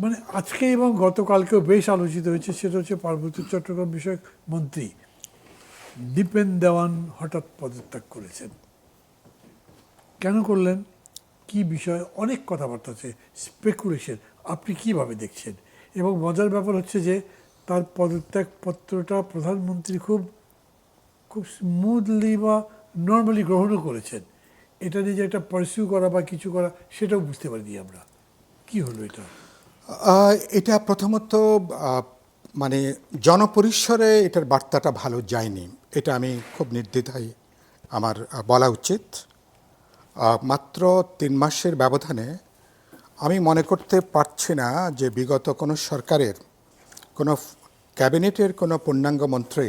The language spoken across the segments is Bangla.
মানে আজকে এবং গতকালকেও বেশ আলোচিত হয়েছে, সেটা হচ্ছে পার্বত্য চট্টগ্রাম বিষয়ক মন্ত্রী দীপেন দেওয়ান হঠাৎ পদত্যাগ করেছেন। কেন করলেন, কি বিষয়, অনেক কথাবার্তা আছে, স্পেকুলেশন। আপনি কিভাবে দেখছেন? এবং মজার ব্যাপার হচ্ছে যে তার পদত্যাগ পত্রটা প্রধানমন্ত্রী খুব খুব স্মুথলি বা নর্মালি গ্রহণও করেছেন। এটা নিয়ে যে একটা পারসিউ করা বা কিছু করা, সেটাও বুঝতে পারিনি আমরা। কি হলো এটা? এটা প্রথমত মানে জনপরিসরে এটার বার্তাটা ভালো যায়নি, এটা আমি খুব নির্দ্বিধায় আমার বলা উচিত। মাত্র 3 মাসের ব্যবধানে আমি মনে করতে পারছি না যে বিগত কোনো সরকারের কোনো ক্যাবিনেটের কোনো পূর্ণাঙ্গ মন্ত্রী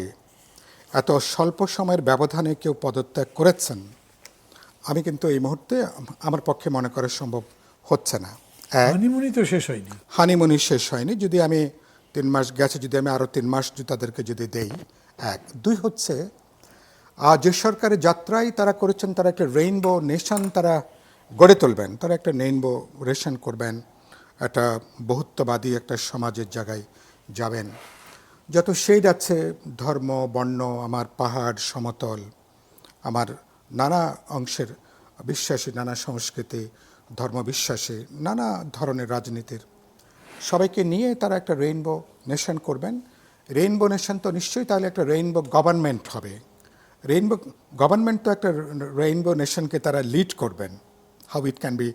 এত স্বল্প সময়ের ব্যবধানে কেউ পদত্যাগ করেছেন। আমি কিন্তু এই মুহূর্তে আমার পক্ষে মনে করা সম্ভব হচ্ছে না। হানিমুনি তো শেষ হয়নি। হানিমুনি শেষ হয়নি, যদি আমি 3 মাস গেছে, যদি আমি আরও 3 মাস তাদেরকে যদি দেই। এক, দুই হচ্ছে যে সরকারের যাত্রায় তারা করেছেন, তারা একটা রেইনবো নেশন তারা গড়ে তুলবেন, তারা একটা রেইনবো রেশন করবেন, একটা বহুত্ববাদী একটা সমাজের জায়গায় যাবেন। যত শেড আছে, ধর্ম, বর্ণ, আমার পাহাড়, সমতল, আমার নানা অংশের বিশ্বাসী, নানা সংস্কৃতি, ধর্মবিশ্বাসী, নানা ধরনের রাজনীতির সবাইকে নিয়ে তারা একটা রেইনবো নেশন করবেন। রেইনবো নেশন তো নিশ্চয়ই তাহলে একটা রেইনবো গভর্নমেন্ট হবে। রেইনবো গভর্নমেন্ট তো একটা রেইনবো নেশনকে তারা লিড করবেন, how it can be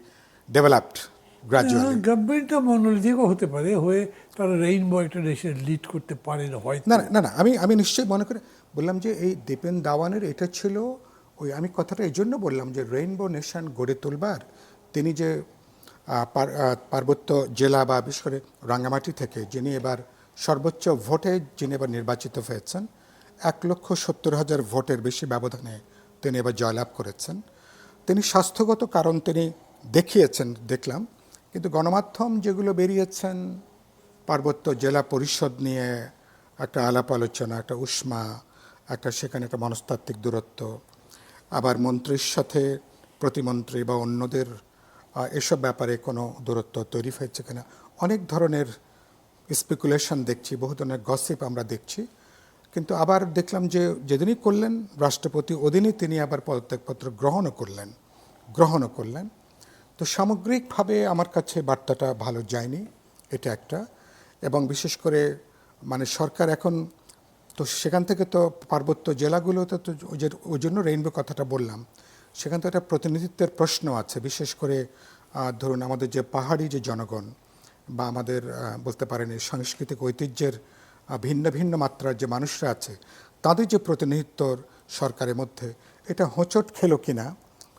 developed gradually. গভর্নমেন্টটা মনোনীতও হতে পারে, হয়ে তারা রেইনবো একটা দেশে লিড করতে পারেন হয়তো। না না না, আমি নিশ্চয়ই মনে করি, বললাম যে এই দীপেন দাওয়ানের এটা ছিল ওই, আমি কথাটা এই জন্য বললাম যে রেইনবো নেশন গড়ে তুলবার তিনি যে পার্বত্য জেলা বা বিশেষ করে রাঙ্গামাটি থেকে যিনি এবার সর্বোচ্চ ভোটে যিনি এবার নির্বাচিত হয়েছেন, 1,70,000 ভোটের বেশি ব্যবধানে তিনি এবার জয়লাভ করেছেন। তিনি স্বাস্থ্যগত কারণ তিনি দেখিয়েছেন দেখলাম, কিন্তু গণমাধ্যম যেগুলো বেরিয়েছেন পার্বত্য জেলা পরিষদ নিয়ে একটা আলাপ আলোচনা, একটা উষ্মা, একটা সেখানে একটা মনস্তাত্ত্বিক দূরত্ব, আবার মন্ত্রীর সাথে প্রতিমন্ত্রী বা অন্যদের এসব ব্যাপারে কোনো দূরত্ব তৈরি হয়েছে কিনা, অনেক ধরনের স্পেকুলেশন দেখছি, বহু ধরনের গসিপ আমরা দেখছি। কিন্তু আবার দেখলাম যে যেদিনই করলেন রাষ্ট্রপতি, ওদিনই তিনি আবার পদত্যাগপত্র গ্রহণও করলেন। তো সামগ্রিকভাবে আমার কাছে বার্তাটা ভালো যায়নি, এটা একটা। এবং বিশেষ করে মানে সরকার এখন তো সেখান থেকে তো পার্বত্য জেলাগুলোতে তো ওই জন্য রেইনবো কথাটা বললাম, সেখান থেকে একটা প্রতিনিধিত্বের প্রশ্ন আছে। বিশেষ করে ধরুন আমাদের যে পাহাড়ি যে জনগণ বা আমাদের বলতে পারেন এই সাংস্কৃতিক ঐতিহ্যের ভিন্ন ভিন্ন মাত্রার যে মানুষরা আছে, তাদের যে প্রতিনিধিত্ব সরকারের মধ্যে, এটা হোঁচট খেলো কিনা,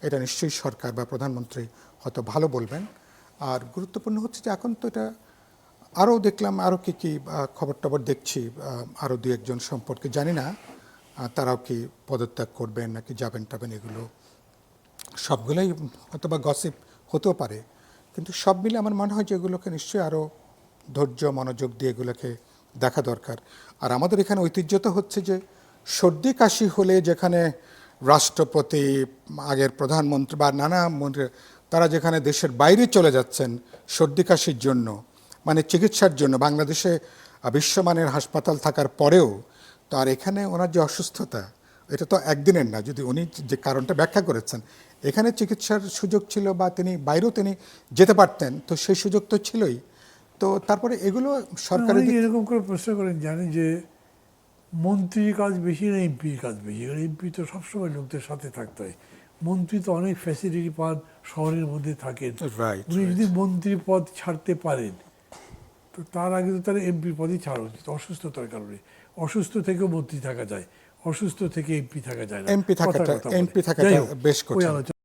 এটা নিশ্চয়ই সরকার বা প্রধানমন্ত্রী হয়তো ভালো বলবেন। আর গুরুত্বপূর্ণ হচ্ছে যে এখন তো এটা আরও দেখলাম, আরও কী খবর টবর দেখছি, আরও দু একজন সম্পর্কে জানি না তারাও কি পদত্যাগ করবেন নাকি যাবেন টাবেন, এগুলো সবগুলোই হয়তো বা গসিপ হতেও পারে। কিন্তু সব মিলে আমার মনে হয় যে এগুলোকে নিশ্চয়ই আরও ধৈর্য মনোযোগ দিয়ে এগুলোকে দেখা দরকার। আর আমাদের এখানে ঐতিহ্য তো হচ্ছে যে সর্দি কাশি হলে যেখানে রাষ্ট্রপতি, আগের প্রধানমন্ত্রী বা নানা মন্ত্রী, তারা যেখানে দেশের বাইরে চলে যাচ্ছেন সর্দি কাশির জন্য, মানে চিকিৎসার জন্য, বাংলাদেশে বিশ্বমানের হাসপাতাল থাকার পরেও, তো আর এখানে ওনার যে অসুস্থতা, এটা তো একদিনের না। যদি উনি যে কারণটা ব্যাখ্যা করেছেন, এখানে চিকিৎসার সুযোগ ছিল বা তিনি বাইরেও তিনি যেতে পারতেন, তো সেই সুযোগ তো ছিলই। তো তারপরে এগুলো সরকারের এরকম করে প্রশ্ন করেন, জানেন যে মন্ত্রীর কাজ বেশি না এমপির কাজ বেশি? কারণ এমপি তো সবসময় লোকদের সাথে থাকতে হয়, মন্ত্রী তো অনেক ফ্যাসিলিটি পান, শহরের মধ্যে থাকেন। উনি যদি মন্ত্রী পদ ছাড়তে পারেন, তো তার আগে তো তার এমপির পদই ছাড়া উচিত, অসুস্থতার কারণে। অসুস্থ থেকেও মন্ত্রী থাকা যায়, অসুস্থ থেকে এমপি থাকা যায় না। এমপি থাকাটা বেশ কঠিন।